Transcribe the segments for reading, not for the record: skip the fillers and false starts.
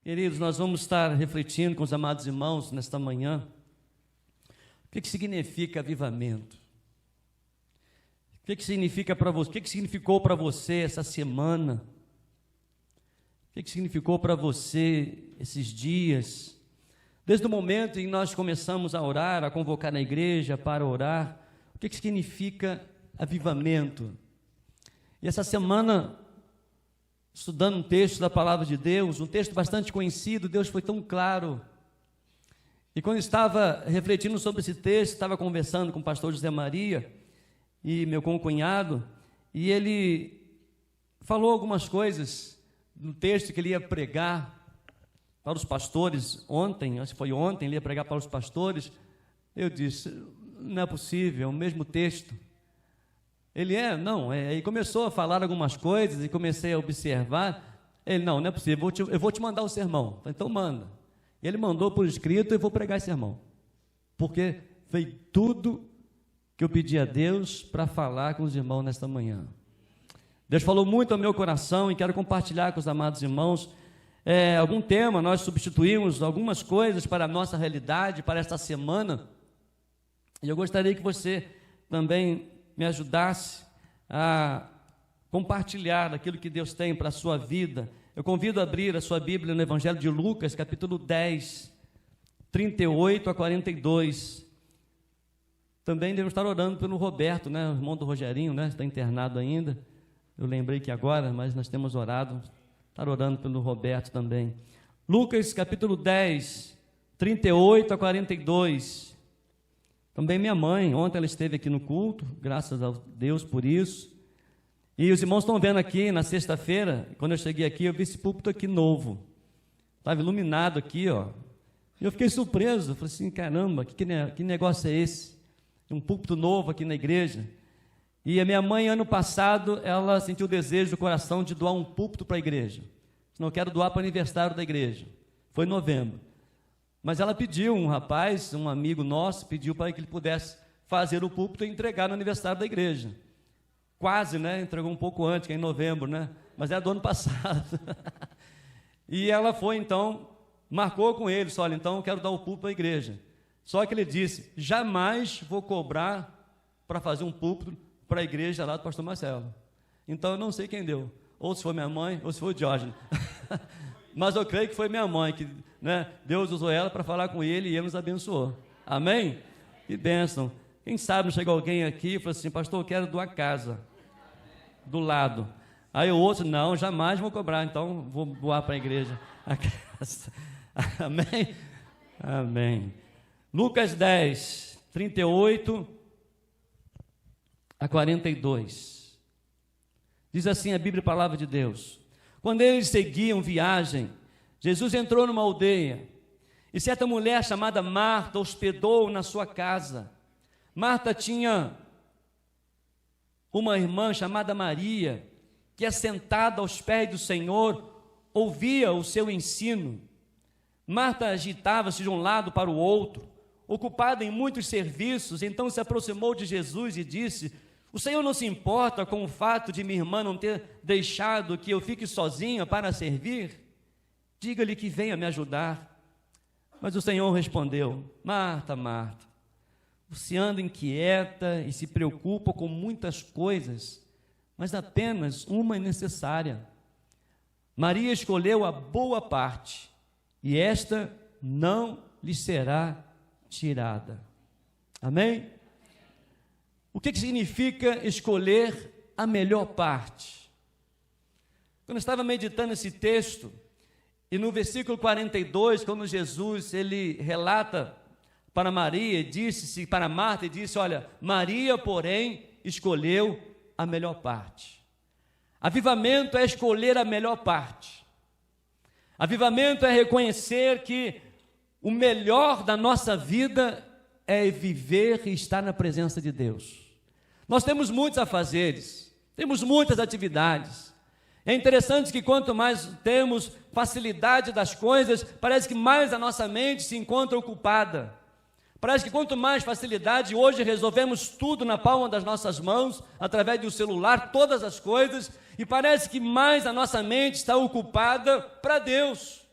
Queridos, nós vamos estar refletindo com os amados irmãos nesta manhã. O que significa avivamento? O que significa para você? O que significou para você essa semana? O que significou para você esses dias? Desde o momento em que nós começamos a orar, a convocar na igreja para orar, o que significa avivamento? E essa semana, estudando um texto da palavra de Deus, um texto bastante conhecido, Deus foi tão claro. E quando estava refletindo sobre esse texto, estava conversando com o pastor José Maria e meu concunhado, e ele falou algumas coisas no texto que ele ia pregar para os pastores ontem, acho que foi ontem, ele ia pregar para os pastores. Eu disse, não é possível, é o mesmo texto. Ele e começou a falar algumas coisas e comecei a observar. Ele, não é possível, eu vou te mandar o sermão. Então manda. Ele mandou por escrito e eu vou pregar esse sermão, porque foi tudo que eu pedi a Deus para falar com os irmãos nesta manhã. Deus falou muito ao meu coração e quero compartilhar com os amados irmãos algum tema. Nós substituímos algumas coisas para a nossa realidade, para esta semana, e eu gostaria que você também me ajudasse a compartilhar aquilo que Deus tem para a sua vida. Eu convido a abrir a sua Bíblia no Evangelho de Lucas, capítulo 10, 38 a 42. Também devemos estar orando pelo Roberto, o irmão do Rogerinho, está internado ainda. Eu lembrei que agora, mas nós temos orado, estar orando pelo Roberto também. Lucas, capítulo 10, 38 a 42. Também minha mãe, ontem ela esteve aqui no culto, graças a Deus por isso. E os irmãos estão vendo aqui, na sexta-feira, quando eu cheguei aqui, eu vi esse púlpito aqui novo. Estava iluminado aqui, ó. E eu fiquei surpreso, eu falei assim, caramba, que negócio é esse? Um púlpito novo aqui na igreja. E a minha mãe, ano passado, ela sentiu o desejo do coração de doar um púlpito para a igreja. Não quero doar para o aniversário da igreja. Foi em novembro. Mas ela pediu, um rapaz, um amigo nosso, pediu para que ele pudesse fazer o púlpito e entregar no aniversário da igreja. Quase, entregou um pouco antes, que é em novembro, mas é do ano passado. E ela foi, então, marcou com ele, olha, então eu quero dar o púlpito para a igreja. Só que ele disse, jamais vou cobrar para fazer um púlpito para a igreja lá do pastor Marcelo. Então eu não sei quem deu, ou se foi minha mãe, ou se foi o Diógenes. Mas eu creio que foi minha mãe, que Deus usou ela para falar com ele e ele nos abençoou. Amém? Que bênção. Quem sabe não chegou alguém aqui e falou assim, pastor, eu quero doar casa do lado. Aí o outro, não, jamais vou cobrar, então vou doar para a igreja a casa. Amém? Amém. Lucas 10, 38 a 42. Diz assim a Bíblia, a palavra de Deus. Quando eles seguiam viagem, Jesus entrou numa aldeia, e certa mulher chamada Marta hospedou na sua casa. Marta tinha uma irmã chamada Maria, que assentada aos pés do Senhor, ouvia o seu ensino. Marta agitava-se de um lado para o outro, ocupada em muitos serviços. Então se aproximou de Jesus e disse, o Senhor não se importa com o fato de minha irmã não ter deixado que eu fique sozinha para servir? Diga-lhe que venha me ajudar. Mas o Senhor respondeu, Marta, Marta, você anda inquieta e se preocupa com muitas coisas, mas apenas uma é necessária. Maria escolheu a boa parte, e esta não lhe será tirada. Amém? O que significa escolher a melhor parte? Quando eu estava meditando esse texto, e no versículo 42, quando Jesus ele relata para Maria, disse para Marta, e disse, olha, Maria, porém, escolheu a melhor parte. Avivamento é escolher a melhor parte. Avivamento é reconhecer que o melhor da nossa vida é viver e estar na presença de Deus. Nós temos muitos afazeres, temos muitas atividades. É interessante que quanto mais temos facilidade das coisas, parece que mais a nossa mente se encontra ocupada. Parece que quanto mais facilidade, hoje resolvemos tudo na palma das nossas mãos, através do celular, todas as coisas, e parece que mais a nossa mente está ocupada para Deus.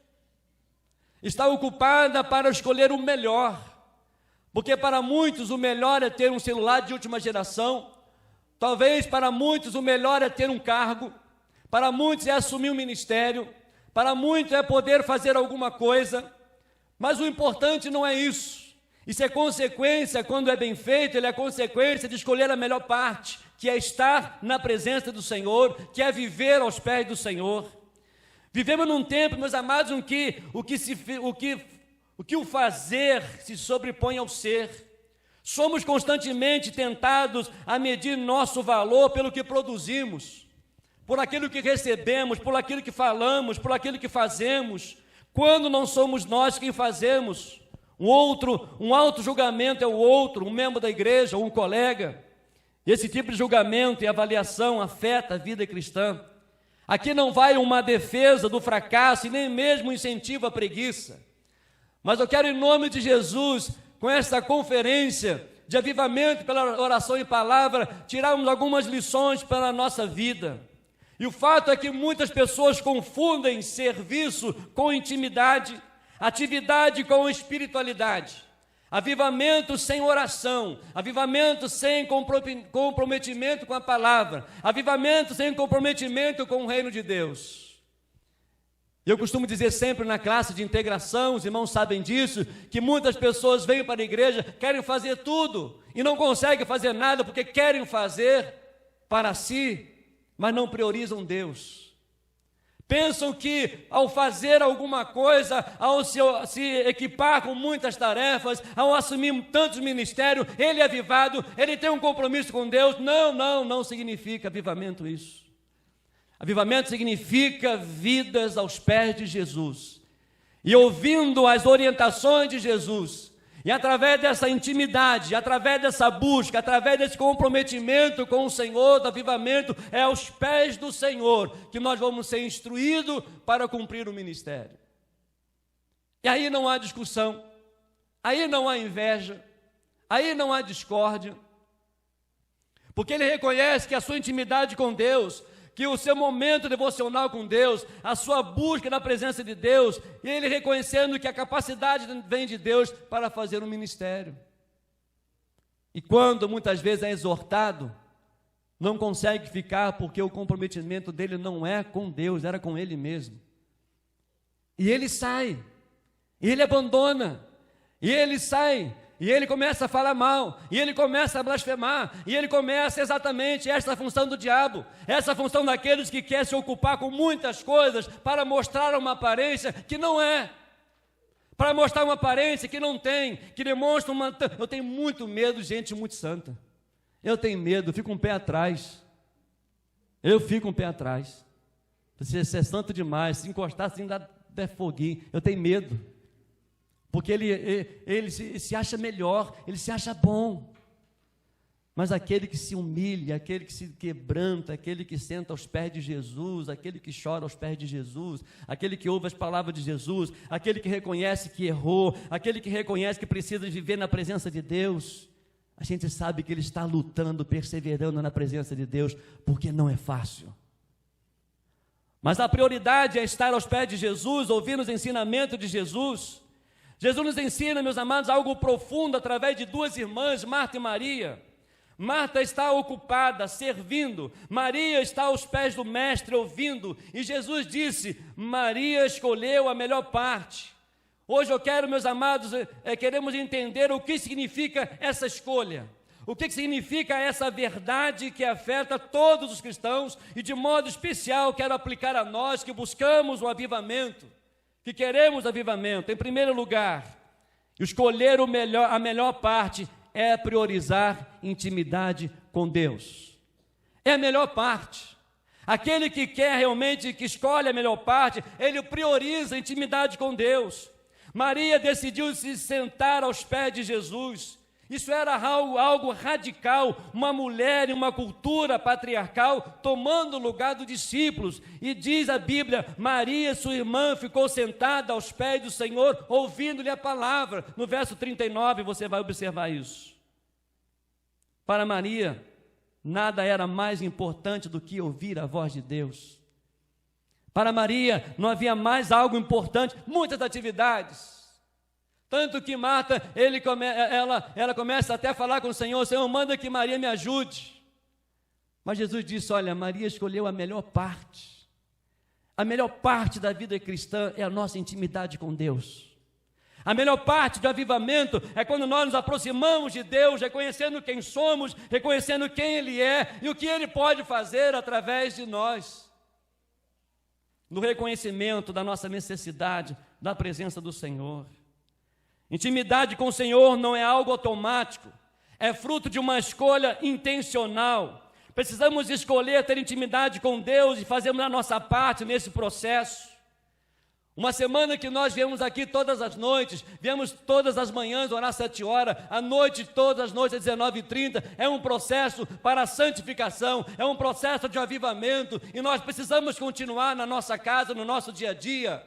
está ocupada para escolher o melhor, porque para muitos o melhor é ter um celular de última geração, talvez para muitos o melhor é ter um cargo, para muitos é assumir um ministério, para muitos é poder fazer alguma coisa, mas o importante não é isso. Isso é consequência, quando é bem feito, ele é consequência de escolher a melhor parte, que é estar na presença do Senhor, que é viver aos pés do Senhor. Vivemos num tempo, meus amados, em que o fazer se sobrepõe ao ser. Somos constantemente tentados a medir nosso valor pelo que produzimos, por aquilo que recebemos, por aquilo que falamos, por aquilo que fazemos, quando não somos nós quem fazemos. Um auto-julgamento é o outro, um membro da igreja ou um colega. Esse tipo de julgamento e avaliação afeta a vida cristã. Aqui não vai uma defesa do fracasso e nem mesmo um incentivo à preguiça. Mas eu quero, em nome de Jesus, com essa conferência de avivamento pela oração e palavra, tirarmos algumas lições para a nossa vida. E o fato é que muitas pessoas confundem serviço com intimidade, atividade com espiritualidade, avivamento sem oração, avivamento sem comprometimento com a palavra, avivamento sem comprometimento com o reino de Deus. Eu costumo dizer sempre na classe de integração, os irmãos sabem disso, que muitas pessoas vêm para a igreja, querem fazer tudo e não conseguem fazer nada porque querem fazer para si, mas não priorizam Deus. Pensam que ao fazer alguma coisa, ao se equipar com muitas tarefas, ao assumir tantos ministérios, ele é avivado, ele tem um compromisso com Deus. Não significa avivamento isso. Avivamento significa vidas aos pés de Jesus. E ouvindo as orientações de Jesus, e através dessa intimidade, através dessa busca, através desse comprometimento com o Senhor, do avivamento, é aos pés do Senhor que nós vamos ser instruídos para cumprir o ministério. E aí não há discussão, aí não há inveja, aí não há discórdia, porque ele reconhece que a sua intimidade com Deus, que o seu momento devocional com Deus, a sua busca na presença de Deus, e ele reconhecendo que a capacidade vem de Deus para fazer um ministério. E quando muitas vezes é exortado, não consegue ficar porque o comprometimento dele não é com Deus, era com ele mesmo. E ele sai, e ele abandona, e ele sai, e ele começa a falar mal, e ele começa a blasfemar, e ele começa exatamente essa função do diabo, essa função daqueles que querem se ocupar com muitas coisas para mostrar uma aparência que não é, para mostrar uma aparência que não tem, que demonstra uma... Eu tenho muito medo de gente muito santa, eu tenho medo, eu fico um pé atrás, Você é santo demais, se encostar assim dá foguinho, eu tenho medo. Porque ele se acha melhor, ele se acha bom. Mas aquele que se humilha, aquele que se quebranta, aquele que senta aos pés de Jesus, aquele que chora aos pés de Jesus, aquele que ouve as palavras de Jesus, aquele que reconhece que errou, aquele que reconhece que precisa viver na presença de Deus, a gente sabe que ele está lutando, perseverando na presença de Deus, porque não é fácil. Mas a prioridade é estar aos pés de Jesus, ouvir os ensinamentos de Jesus. Jesus nos ensina, meus amados, algo profundo através de duas irmãs, Marta e Maria. Marta está ocupada, servindo. Maria está aos pés do mestre, ouvindo. E Jesus disse, Maria escolheu a melhor parte. Hoje eu quero, meus amados, queremos entender o que significa essa escolha. O que significa essa verdade que afeta todos os cristãos. E de modo especial quero aplicar a nós que buscamos o avivamento, que queremos avivamento. Em primeiro lugar, escolher a melhor parte é priorizar intimidade com Deus. É a melhor parte. Aquele que quer realmente, que escolhe a melhor parte, ele prioriza a intimidade com Deus. Maria decidiu se sentar aos pés de Jesus. Isso era algo radical, uma mulher em uma cultura patriarcal tomando o lugar dos discípulos. E diz a Bíblia, Maria, sua irmã, ficou sentada aos pés do Senhor, ouvindo-lhe a palavra. No verso 39 você vai observar isso. Para Maria, nada era mais importante do que ouvir a voz de Deus. Para Maria não havia mais algo importante, muitas atividades. Tanto que Marta, ela começa até a falar com o Senhor: Senhor, manda que Maria me ajude. Mas Jesus disse: olha, Maria escolheu a melhor parte. A melhor parte da vida cristã é a nossa intimidade com Deus. A melhor parte do avivamento é quando nós nos aproximamos de Deus, reconhecendo quem somos, reconhecendo quem Ele é e o que Ele pode fazer através de nós. No reconhecimento da nossa necessidade da presença do Senhor. Intimidade com o Senhor não é algo automático, é fruto de uma escolha intencional. Precisamos escolher ter intimidade com Deus e fazermos a nossa parte nesse processo. Uma semana que nós viemos aqui todas as noites, viemos todas as manhãs orar 7 horas, à noite todas as noites às 19h30, é um processo para a santificação, é um processo de avivamento, e nós precisamos continuar na nossa casa, no nosso dia a dia.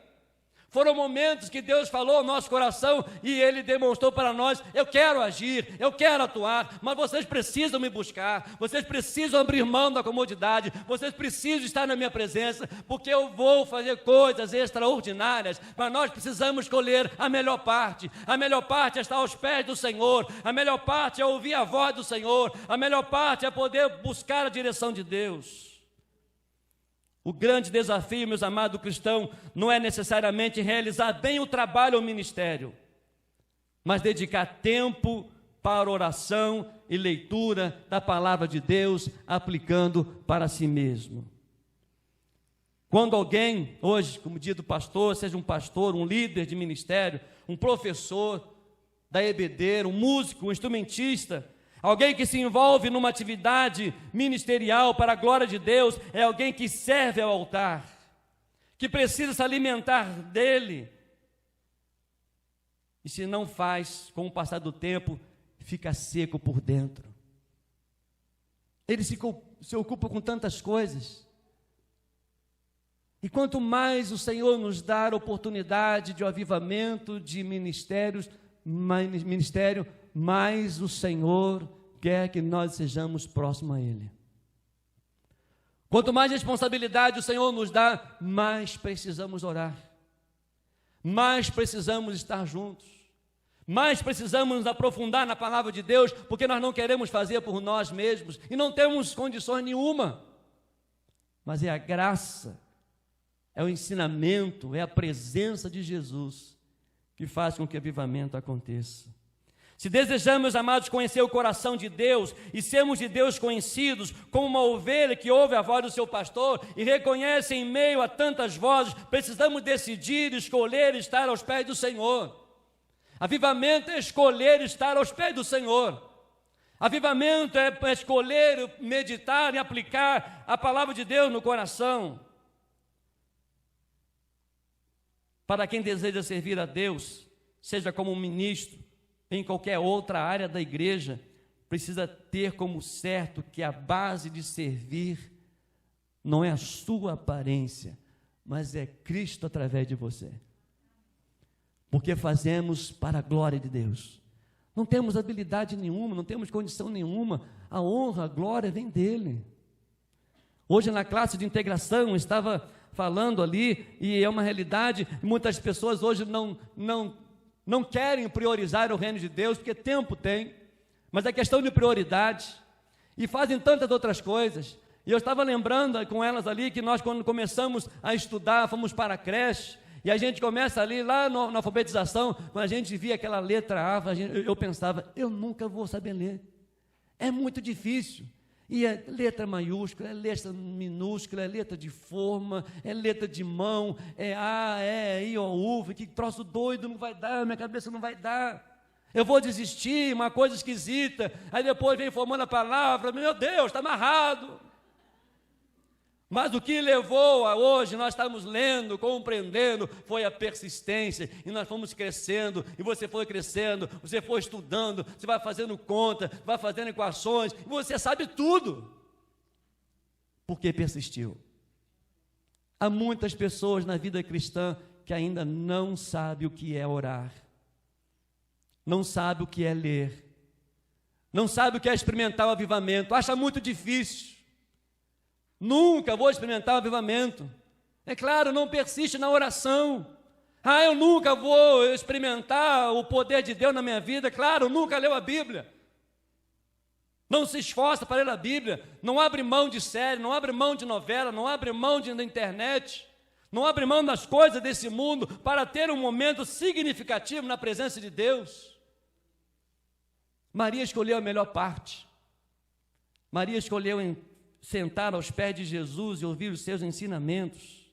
Foram momentos que Deus falou ao nosso coração e Ele demonstrou para nós: eu quero agir, eu quero atuar, mas vocês precisam me buscar, vocês precisam abrir mão da comodidade, vocês precisam estar na minha presença, porque eu vou fazer coisas extraordinárias, mas nós precisamos escolher a melhor parte é estar aos pés do Senhor, a melhor parte é ouvir a voz do Senhor, a melhor parte é poder buscar a direção de Deus. O grande desafio, meus amados cristãos, não é necessariamente realizar bem o trabalho ou o ministério, mas dedicar tempo para oração e leitura da palavra de Deus, aplicando para si mesmo. Quando alguém, hoje, como diz o pastor, seja um pastor, um líder de ministério, um professor da EBD, um músico, um instrumentista, alguém que se envolve numa atividade ministerial para a glória de Deus, é alguém que serve ao altar, que precisa se alimentar dele. E se não faz, com o passar do tempo, fica seco por dentro. Ele se ocupa com tantas coisas. E quanto mais o Senhor nos dá a oportunidade de avivamento, de ministério, mais o Senhor quer que nós sejamos próximos a Ele. Quanto mais responsabilidade o Senhor nos dá, mais precisamos orar, mais precisamos estar juntos, mais precisamos nos aprofundar na palavra de Deus, porque nós não queremos fazer por nós mesmos, e não temos condições nenhuma, mas é a graça, é o ensinamento, é a presença de Jesus que faz com que o avivamento aconteça. Se desejamos, amados, conhecer o coração de Deus e sermos de Deus conhecidos como uma ovelha que ouve a voz do seu pastor e reconhece em meio a tantas vozes, precisamos decidir, escolher estar aos pés do Senhor. Avivamento é escolher estar aos pés do Senhor. Avivamento é escolher, meditar e aplicar a palavra de Deus no coração. Para quem deseja servir a Deus, seja como um ministro, em qualquer outra área da igreja, precisa ter como certo que a base de servir não é a sua aparência, mas é Cristo através de você. Porque fazemos para a glória de Deus. Não temos habilidade nenhuma, não temos condição nenhuma, a honra, a glória vem dele. Hoje na classe de integração, estava falando ali, e é uma realidade, muitas pessoas hoje não querem priorizar o reino de Deus, porque tempo tem, mas é questão de prioridade, e fazem tantas outras coisas. E eu estava lembrando com elas ali, que nós quando começamos a estudar, fomos para a creche, e a gente começa ali, lá na alfabetização, quando a gente via aquela letra A, eu pensava, eu nunca vou saber ler, é muito difícil. E é letra maiúscula, é letra minúscula, é letra de forma, é letra de mão, é A, E, I, O, U, que troço doido, não vai dar, minha cabeça não vai dar. Eu vou desistir, uma coisa esquisita. Aí depois vem formando a palavra, meu Deus, está amarrado. Mas o que levou a hoje, nós estamos lendo, compreendendo, foi a persistência, e nós fomos crescendo, e você foi crescendo, você foi estudando, você vai fazendo conta, vai fazendo equações, e você sabe tudo, porque persistiu. Há muitas pessoas na vida cristã que ainda não sabem o que é orar, não sabem o que é ler, não sabem o que é experimentar o avivamento, acha muito difícil. Nunca vou experimentar o avivamento. É claro, não persiste na oração. Eu nunca vou experimentar o poder de Deus na minha vida. Claro, nunca leu a Bíblia. Não se esforça para ler a Bíblia. Não abre mão de série, não abre mão de novela, não abre mão da internet. Não abre mão das coisas desse mundo para ter um momento significativo na presença de Deus. Maria escolheu a melhor parte. Maria escolheu sentar aos pés de Jesus e ouvir os seus ensinamentos.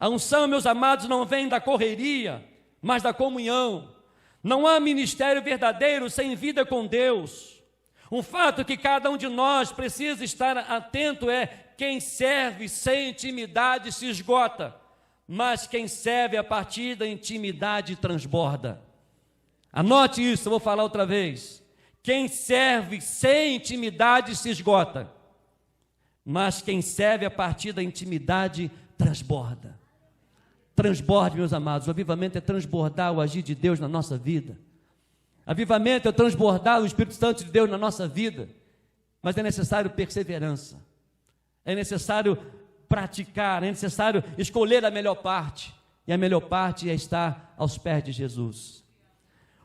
A unção, meus amados, não vem da correria, mas da comunhão. Não há ministério verdadeiro sem vida com Deus. Um fato que cada um de nós precisa estar atento é: quem serve sem intimidade se esgota, mas quem serve a partir da intimidade transborda. Anote isso, eu vou falar outra vez. Quem serve sem intimidade se esgota, mas quem serve a partir da intimidade transborda. Transborde, meus amados. O avivamento é transbordar o agir de Deus na nossa vida. Avivamento é transbordar o Espírito Santo de Deus na nossa vida. Mas é necessário perseverança. É necessário praticar, é necessário escolher a melhor parte. E a melhor parte é estar aos pés de Jesus.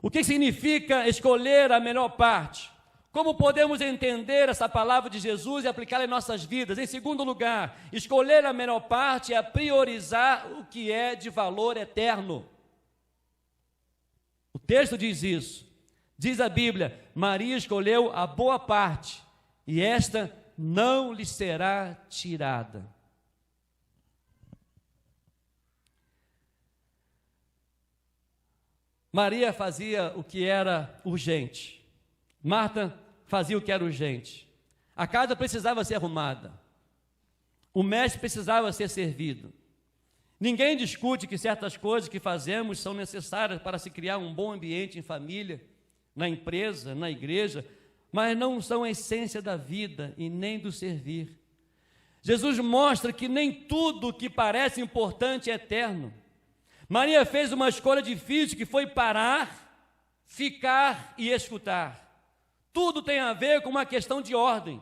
O que significa escolher a melhor parte? Como podemos entender essa palavra de Jesus e aplicá-la em nossas vidas? Em segundo lugar, escolher a melhor parte é priorizar o que é de valor eterno. O texto diz isso. Diz a Bíblia: Maria escolheu a boa parte, e esta não lhe será tirada. Maria fazia o que era urgente. Marta fazia o que era urgente. A casa precisava ser arrumada. O mestre precisava ser servido. Ninguém discute que certas coisas que fazemos são necessárias para se criar um bom ambiente em família, na empresa, na igreja, mas não são a essência da vida e nem do servir. Jesus mostra que nem tudo que parece importante é eterno. Maria fez uma escolha difícil, que foi parar, ficar e escutar. Tudo tem a ver com uma questão de ordem.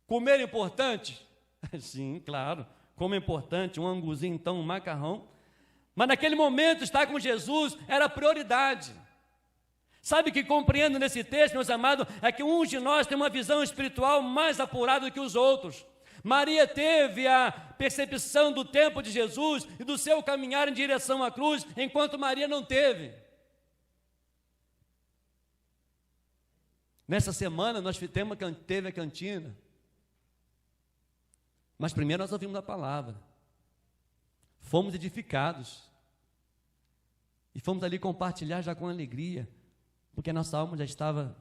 Comer é importante? Sim, claro. Como é importante um anguzinho, então um macarrão. Mas naquele momento estar com Jesus era prioridade. Sabe o que compreendo nesse texto, meus amados? É que uns de nós tem uma visão espiritual mais apurada do que os outros. Maria teve a percepção do tempo de Jesus e do seu caminhar em direção à cruz, enquanto Maria não teve. Nessa semana nós teve a cantina. Mas primeiro nós ouvimos a palavra. Fomos edificados. E fomos ali compartilhar já com alegria. Porque a nossa alma já estava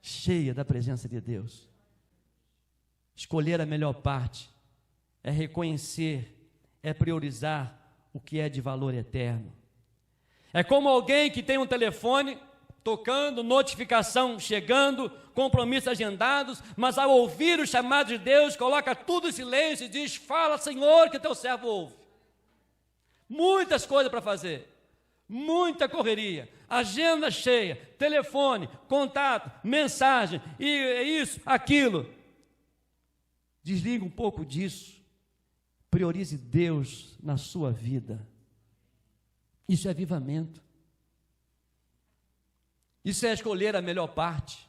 cheia da presença de Deus. Escolher a melhor parte é reconhecer, é priorizar o que é de valor eterno. É como alguém que tem um telefone tocando, notificação chegando, compromissos agendados, mas ao ouvir o chamado de Deus, coloca tudo em silêncio e diz: fala, Senhor, que teu servo ouve. Muitas coisas para fazer, muita correria, agenda cheia, telefone, contato, mensagem, e isso, aquilo. Desliga um pouco disso, priorize Deus na sua vida. Isso é avivamento. Isso é escolher a melhor parte.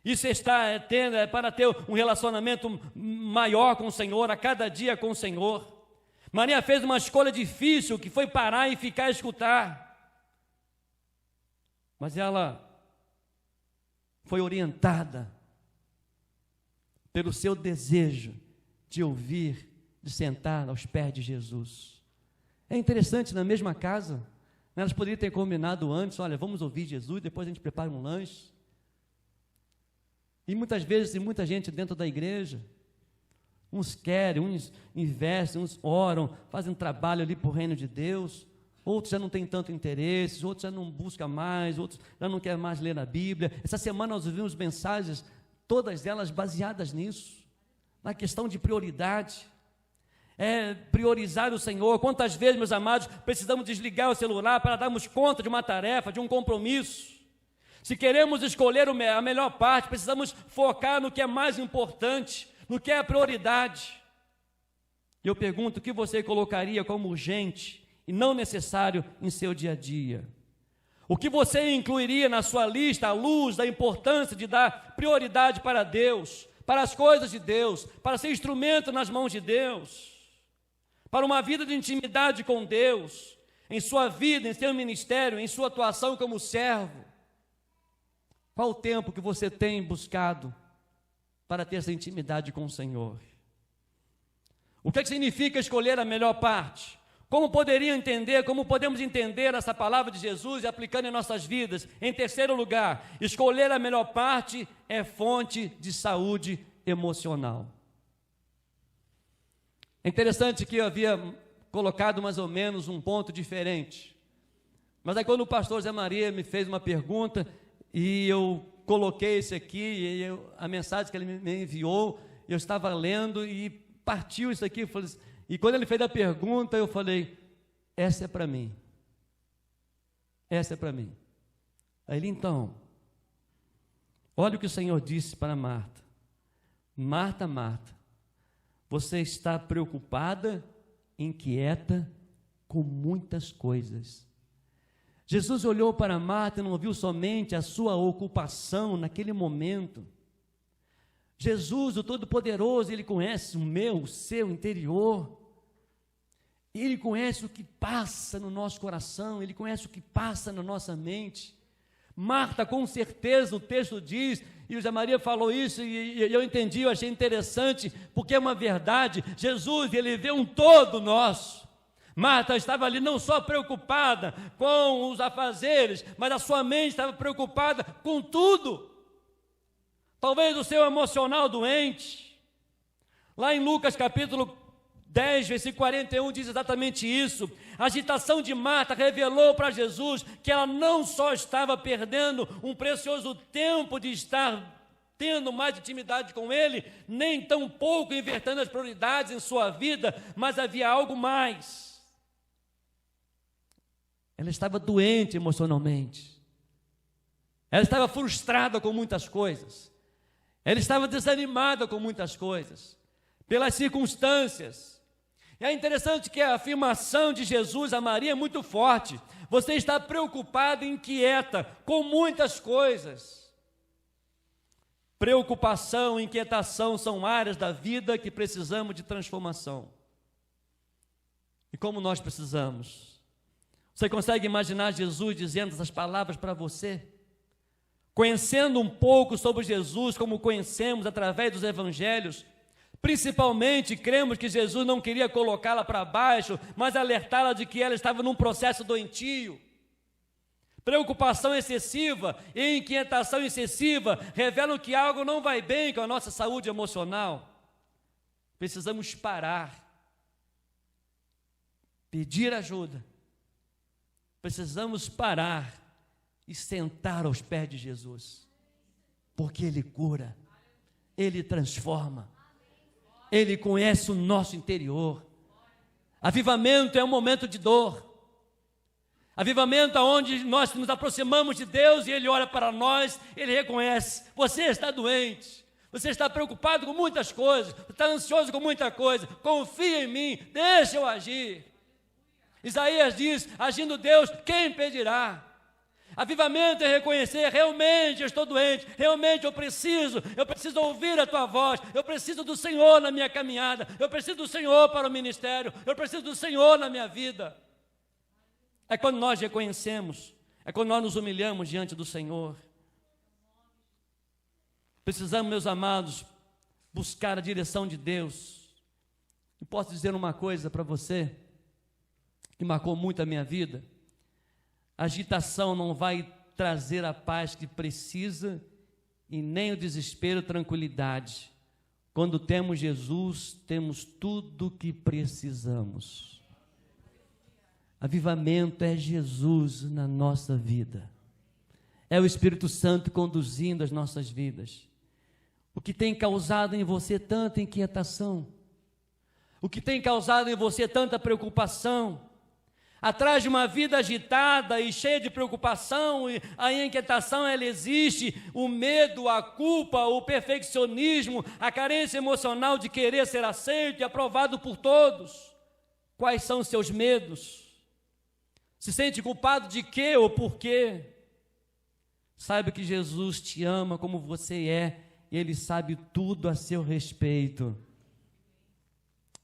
Isso é para ter um relacionamento maior com o Senhor, a cada dia com o Senhor. Maria fez uma escolha difícil, que foi parar e ficar a escutar. Mas ela foi orientada pelo seu desejo de ouvir, de sentar aos pés de Jesus. É interessante, na mesma casa, elas poderiam ter combinado antes: olha, vamos ouvir Jesus, depois a gente prepara um lanche. E muitas vezes tem muita gente dentro da igreja, uns querem, uns investem, uns oram, fazem trabalho ali para o reino de Deus, outros já não têm tanto interesse, outros já não buscam mais, outros já não querem mais ler a Bíblia. Essa semana nós ouvimos mensagens, todas elas baseadas nisso, na questão de prioridade. É priorizar o Senhor. Quantas vezes, meus amados, precisamos desligar o celular para darmos conta de uma tarefa, de um compromisso? Se queremos escolher a melhor parte, precisamos focar no que é mais importante. no que é a prioridade. E eu pergunto, o que você colocaria como urgente e não necessário em seu dia a dia? O que você incluiria na sua lista à luz da importância de dar prioridade para Deus, para as coisas de Deus, para ser instrumento nas mãos de Deus, para uma vida de intimidade com Deus, em sua vida, em seu ministério, em sua atuação como servo? Qual o tempo que você tem buscado para ter essa intimidade com o Senhor? O que significa escolher a melhor parte? Como podemos entender essa palavra de Jesus e aplicando em nossas vidas? Em terceiro lugar, escolher a melhor parte é fonte de saúde emocional. É interessante que eu havia colocado mais ou menos um ponto diferente, mas aí quando o pastor Zé Maria me fez uma pergunta e eu coloquei isso aqui, a mensagem que ele me enviou, eu estava lendo e partiu isso aqui, e quando ele fez a pergunta, eu falei, essa é para mim. Essa é para mim. Aí ele, então, olha o que o Senhor disse para Marta. Marta, Marta, você está preocupada, inquieta com muitas coisas. Jesus olhou para Marta e não viu somente a sua ocupação naquele momento. Jesus, o Todo-Poderoso, Ele conhece o seu interior. Ele conhece o que passa no nosso coração, Ele conhece o que passa na nossa mente. Marta, com certeza, o texto diz, e o Zé Maria falou isso, e eu entendi, eu achei interessante, porque é uma verdade. Jesus, Ele vê um todo nosso. Marta estava ali não só preocupada com os afazeres, mas a sua mente estava preocupada com tudo. Talvez o seu emocional doente. Lá em Lucas capítulo 10, versículo 41, diz exatamente isso. A agitação de Marta revelou para Jesus que ela não só estava perdendo um precioso tempo de estar tendo mais intimidade com Ele, nem tão pouco invertendo as prioridades em sua vida, mas havia algo mais. Ela estava doente emocionalmente. Ela estava frustrada com muitas coisas. Ela estava desanimada com muitas coisas, pelas circunstâncias. E é interessante que a afirmação de Jesus a Maria é muito forte. Você está preocupada e inquieta com muitas coisas. Preocupação e inquietação são áreas da vida que precisamos de transformação. E como nós precisamos? Você consegue imaginar Jesus dizendo essas palavras para você? Conhecendo um pouco sobre Jesus, como conhecemos através dos evangelhos, principalmente cremos que Jesus não queria colocá-la para baixo, mas alertá-la de que ela estava num processo doentio. Preocupação excessiva e inquietação excessiva revelam que algo não vai bem com a nossa saúde emocional. Precisamos parar, pedir ajuda. Precisamos parar e sentar aos pés de Jesus, porque Ele cura, Ele transforma, Ele conhece o nosso interior. Avivamento é um momento de dor. Avivamento é onde nós nos aproximamos de Deus e Ele olha para nós, Ele reconhece, você está doente, você está preocupado com muitas coisas, está ansioso com muita coisa, confia em mim, deixa eu agir. Isaías diz, agindo Deus, quem impedirá? Avivamento é reconhecer, realmente eu estou doente, realmente eu preciso ouvir a tua voz, eu preciso do Senhor na minha caminhada, eu preciso do Senhor para o ministério, eu preciso do Senhor na minha vida. É quando nós reconhecemos, é quando nós nos humilhamos diante do Senhor. Precisamos, meus amados, buscar a direção de Deus. E posso dizer uma coisa para você, que marcou muito a minha vida: a agitação não vai trazer a paz que precisa e nem o desespero, tranquilidade. Quando temos Jesus, temos tudo o que precisamos. Avivamento é Jesus na nossa vida. É o Espírito Santo conduzindo as nossas vidas. O que tem causado em você tanta inquietação? O que tem causado em você tanta preocupação? Atrás de uma vida agitada e cheia de preocupação, a inquietação ela existe, o medo, a culpa, o perfeccionismo, a carência emocional de querer ser aceito e aprovado por todos. Quais são os seus medos? Se sente culpado de quê ou por quê? Saiba que Jesus te ama como você é, e Ele sabe tudo a seu respeito.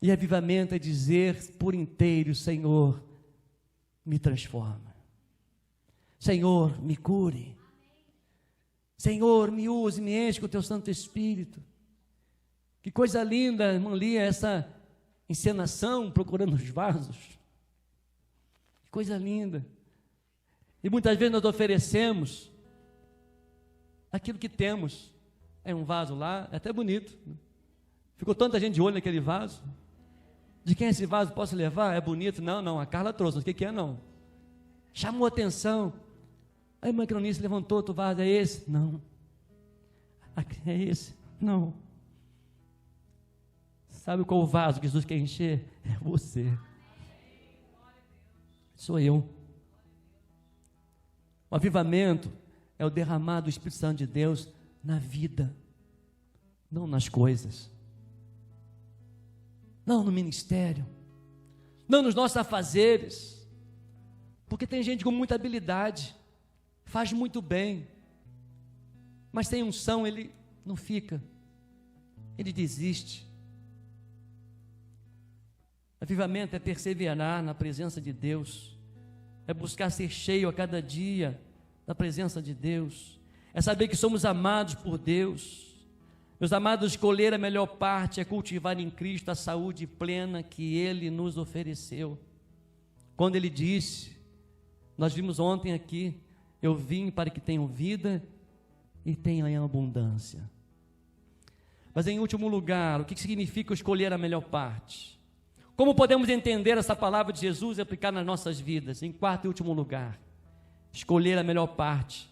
E avivamento é dizer por inteiro: Senhor, me transforma. Senhor, me cure. Senhor, me use, me enche com o teu Santo Espírito. Que coisa linda, irmã Lia, essa encenação procurando os vasos. Que coisa linda. E muitas vezes nós oferecemos aquilo que temos. É um vaso lá, é até bonito. Ficou tanta gente de olho naquele vaso. De quem é esse vaso? Posso levar? É bonito? Não, a Carla trouxe, não sei o que é não. Chamou atenção. Aí a irmã Cronice levantou outro vaso, é esse? Não. É esse? Não. Sabe qual o vaso que Jesus quer encher? É você. Sou eu. O avivamento é o derramar do Espírito Santo de Deus na vida, não nas coisas. Não no ministério, não nos nossos afazeres, porque tem gente com muita habilidade, faz muito bem, mas sem unção ele não fica, ele desiste. Avivamento é perseverar na presença de Deus, é buscar ser cheio a cada dia da presença de Deus, é saber que somos amados por Deus. Meus amados, escolher a melhor parte é cultivar em Cristo a saúde plena que Ele nos ofereceu. Quando Ele disse, nós vimos ontem aqui, eu vim para que tenham vida e tenham em abundância. Mas em último lugar, o que significa escolher a melhor parte? Como podemos entender essa palavra de Jesus e aplicar nas nossas vidas? Em quarto e último lugar, escolher a melhor parte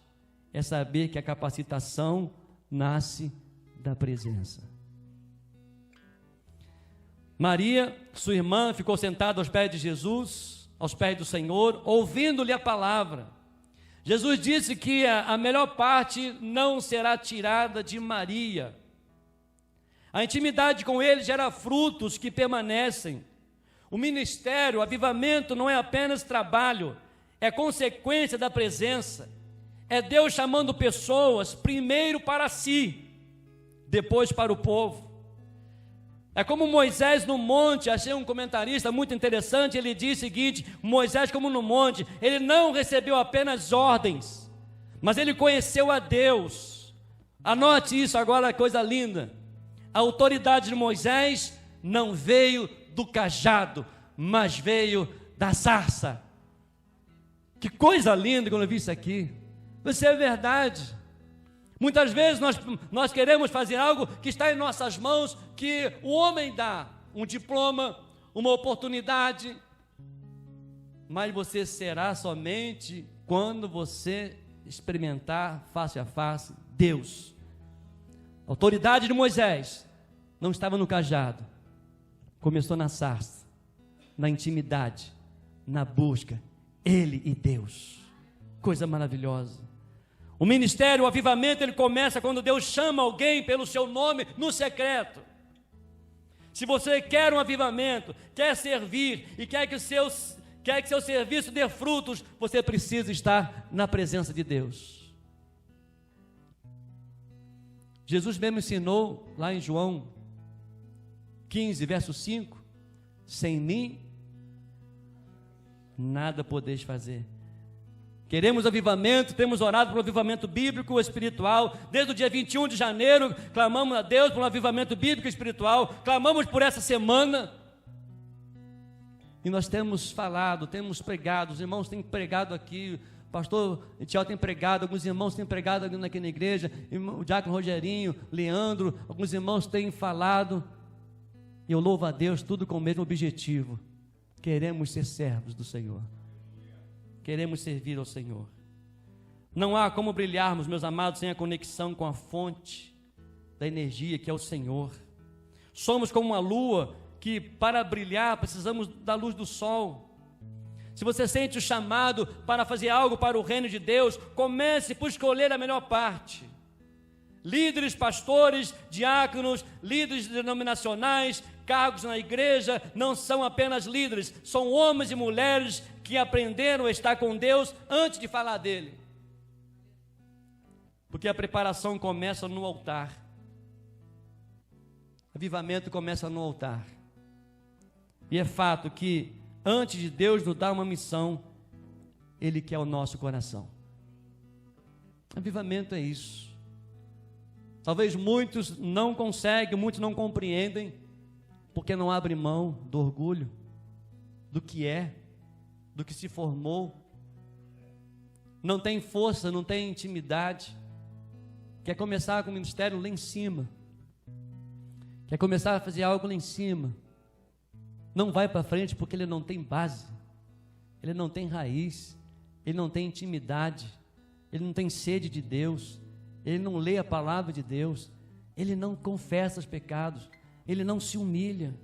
é saber que a capacitação nasce da presença. Maria, sua irmã, ficou sentada aos pés de Jesus, aos pés do Senhor, ouvindo-lhe a palavra. Jesus disse que a melhor parte não será tirada de Maria. A intimidade com Ele gera frutos que permanecem. O ministério, o avivamento não é apenas trabalho, é consequência da presença. É Deus chamando pessoas primeiro para si, depois para o povo. É como Moisés no monte. Achei um comentarista muito interessante, ele diz o seguinte: Moisés, como no monte, ele não recebeu apenas ordens, mas ele conheceu a Deus. Anote isso agora, coisa linda. A autoridade de Moisés não veio do cajado, mas veio da sarça. Que coisa linda quando eu vi isso aqui. Isso é verdade. Muitas vezes nós queremos fazer algo que está em nossas mãos, que o homem dá, um diploma, uma oportunidade, mas você será somente quando você experimentar face a face Deus. A autoridade de Moisés não estava no cajado, começou na sarça, na intimidade, na busca, ele e Deus. Coisa maravilhosa. O ministério, o avivamento, ele começa quando Deus chama alguém pelo seu nome no secreto. Se você quer um avivamento, quer servir e quer que seu serviço dê frutos, você precisa estar na presença de Deus. Jesus mesmo ensinou lá em João 15, verso 5: sem mim nada podeis fazer. Queremos avivamento, temos orado por um avivamento bíblico e espiritual. Desde o dia 21 de janeiro, clamamos a Deus por um avivamento bíblico e espiritual. Clamamos por essa semana. E nós temos falado, temos pregado, os irmãos têm pregado aqui, o pastor Tiago tem pregado, alguns irmãos têm pregado aqui na igreja, o diácono Rogerinho, Leandro, alguns irmãos têm falado. E eu louvo a Deus, tudo com o mesmo objetivo. Queremos ser servos do Senhor. Queremos servir ao Senhor. Não há como brilharmos, meus amados, sem a conexão com a fonte da energia que é o Senhor. Somos como uma lua que, para brilhar, precisamos da luz do sol. Se você sente o chamado para fazer algo para o reino de Deus, comece por escolher a melhor parte. Líderes, pastores, diáconos, líderes denominacionais, cargos na igreja, não são apenas líderes, são homens e mulheres que aprenderam a estar com Deus antes de falar dele. Porque a preparação começa no altar. Avivamento começa no altar. E é fato que antes de Deus nos dar uma missão, Ele quer o nosso coração. Avivamento é isso. Talvez muitos não conseguem, muitos não compreendem, porque não abrem mão do orgulho, do que é, do que se formou. Não tem força, não tem intimidade. Quer começar com o ministério lá em cima. Quer começar a fazer algo lá em cima. Não vai para frente porque ele não tem base, ele não tem raiz, ele não tem intimidade, ele não tem sede de Deus, ele não lê a palavra de Deus, ele não confessa os pecados, ele não se humilha.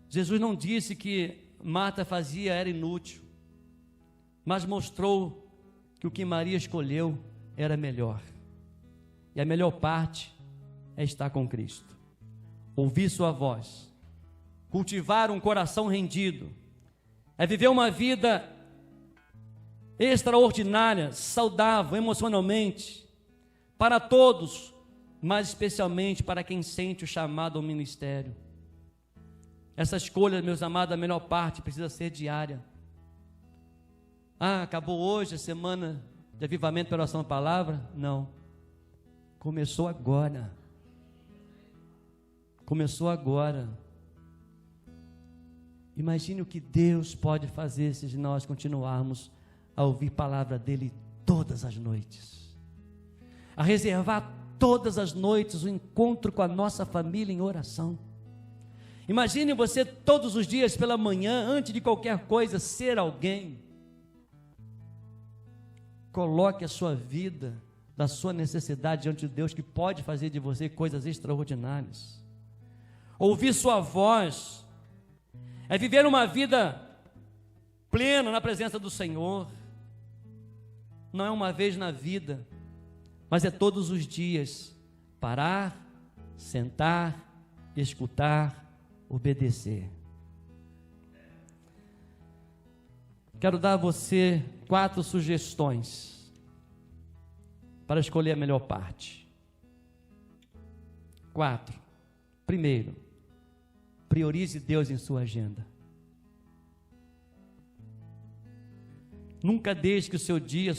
Jesus não disse que Marta fazia era inútil, mas mostrou que o que Maria escolheu era melhor. E a melhor parte é estar com Cristo, ouvir sua voz, cultivar um coração rendido, é viver uma vida extraordinária, saudável emocionalmente, para todos, mas especialmente para quem sente o chamado ao ministério. Essa escolha, meus amados, a melhor parte precisa ser diária. Acabou hoje a semana de avivamento pela oração da palavra? Não, começou agora. Começou agora. Imagine o que Deus pode fazer se nós continuarmos a ouvir a palavra dEle todas as noites, a reservar todas as noites o encontro com a nossa família em oração. Imagine você todos os dias pela manhã, antes de qualquer coisa, ser alguém. Coloque a sua vida, da sua necessidade diante de Deus, que pode fazer de você coisas extraordinárias. Ouvir sua voz é viver uma vida plena na presença do Senhor. Não é uma vez na vida, mas é todos os dias. Parar, sentar, escutar, obedecer. Quero dar a você 4 sugestões para escolher a melhor parte. 4. Primeiro, priorize Deus em sua agenda. Nunca deixe que o seu dia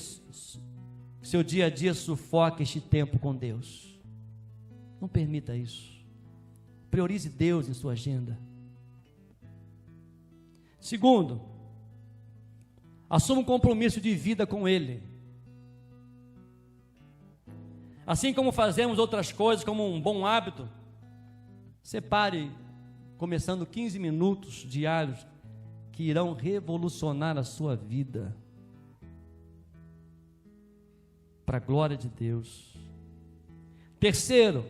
a dia sufoque este tempo com Deus. Não permita isso. Priorize Deus em sua agenda. Segundo, assuma um compromisso de vida com Ele. Assim como fazemos outras coisas como um bom hábito, separe, começando 15 minutos diários, que irão revolucionar a sua vida, para a glória de Deus. Terceiro,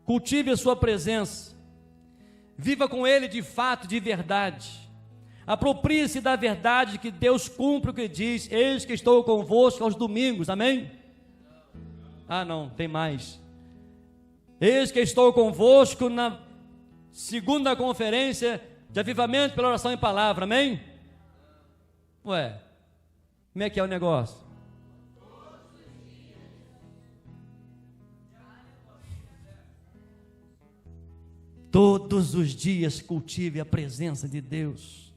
cultive a sua presença, viva com Ele de fato, de verdade. Aproprie-se da verdade que Deus cumpre o que diz: eis que estou convosco aos domingos, amém? Não, tem mais. Eis que estou convosco na segunda conferência de avivamento pela oração em palavra, amém? Ué, como é que é o negócio? Todos os dias cultive a presença de Deus.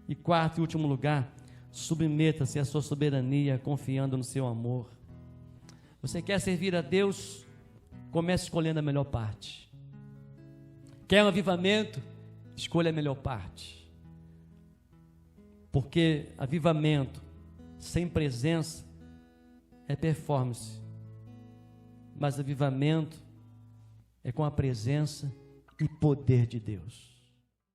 E 4 e último lugar, submeta-se à sua soberania, confiando no seu amor. Você quer servir a Deus? Comece escolhendo a melhor parte. Quer um avivamento? Escolha a melhor parte. Porque avivamento sem presença é performance, mas avivamento é com a presença e poder de Deus.